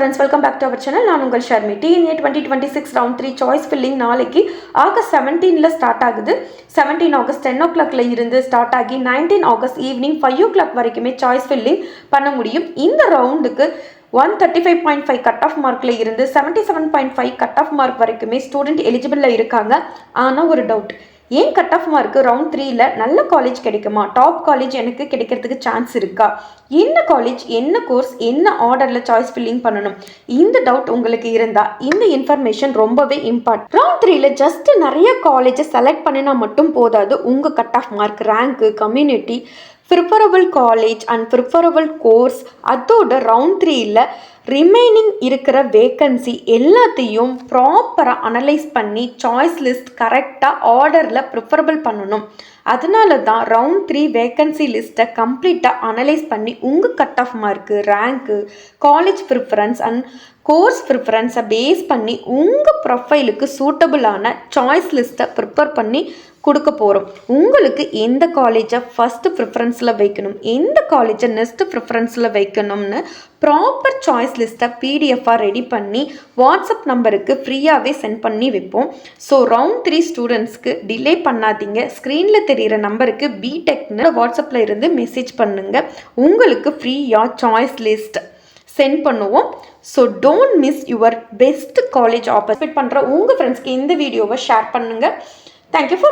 Friends, welcome back to our channel. நான் உங்கள் Sharmi. TNA 2026 round 3 choice filling நாளைக்கு August 17ல start ஆகுது. 17 ஆகஸ்ட் 10 o'clockல இருந்து ஸ்டார்ட் ஆகி 19 ஆகஸ்ட் ஈவினிங் 5 o'clock வரைக்குமே சாய்ஸ் ஃபில்லிங் பண்ண முடியும். இந்த ரவுண்டுக்கு 135.5 கட் ஆஃப் மார்க்ல இருந்து 77.5 கட் ஆஃப் மார்க் வரைக்குமே ஸ்டூடெண்ட் எலிஜிபிள்ல இருக்காங்க. ஆனால் ஒரு டவுட், ஏன் கட் ஆஃப் மார்க்கு ரவுண்ட் 3ல நல்ல காலேஜ் கிடைக்குமா? டாப் காலேஜ் எனக்கு கிடைக்கிறதுக்கு சான்ஸ் இருக்கா? என்ன காலேஜ், என்ன கோர்ஸ், என்ன ஆர்டரில் சாய்ஸ் ஃபில்லிங் பண்ணணும்? இந்த டவுட் உங்களுக்கு இருந்தால் இந்த இன்ஃபர்மேஷன் ரொம்பவே இம்பார்ட்டன்ட். ரவுண்ட் 3ல ஜஸ்ட் நிறைய காலேஜை செலக்ட் பண்ணினா மட்டும் போதாது. உங்கள் cut of mark, rank, community, preferable college and preferable course, அதோட ரவுண்ட் 3ல ரிமைனிங் இருக்கிற வேக்கன்சி எல்லாத்தையும் ப்ராப்பராக அனலைஸ் பண்ணி சாய்ஸ் லிஸ்ட் கரெக்டாக ஆர்டரில் ப்ரிஃபரபிள் பண்ணணும். அதனால தான் ரவுண்ட் 3 வேக்கன்சி லிஸ்ட்டை கம்ப்ளீட்டாக அனலைஸ் பண்ணி உங்கள் cut off mark, rank, college preference and course ப்ரிஃபரன்ஸை பேஸ் பண்ணி உங்கள் ப்ரொஃபைலுக்கு சூட்டபுளான சாய்ஸ் லிஸ்ட்டை ப்ரிப்பேர் பண்ணி கொடுக்க போகிறோம். உங்களுக்கு எந்த காலேஜை ஃபஸ்ட்டு ப்ரிஃபரன்ஸில் வைக்கணும், எந்த காலேஜை நெக்ஸ்ட்டு ப்ரிஃபரன்ஸில் வைக்கணும்னு ப்ராப்பர் சாய்ஸ் லிஸ்ட்டை பிடிஎஃபாக ரெடி பண்ணி வாட்ஸ்அப் நம்பருக்கு ஃப்ரீயாகவே சென்ட் பண்ணி வைப்போம். ஸோ ரவுண்ட் 3 ஸ்டூடெண்ட்ஸ்க்கு டிலே பண்ணாதீங்க. ஸ்க்ரீனில் தெரிகிற நம்பருக்கு பிடெக்னு வாட்ஸ்அப்பில் இருந்து மெசேஜ் பண்ணுங்கள். உங்களுக்கு ஃப்ரீயாக சாய்ஸ் லிஸ்ட் சென்ட் பண்ணுவோம். So don't miss your best college opportunity பண்ணுற உங்கள் ஃப்ரெண்ட்ஸ்க்கு இந்த வீடியோவை ஷேர் பண்ணுங்கள். Thank you for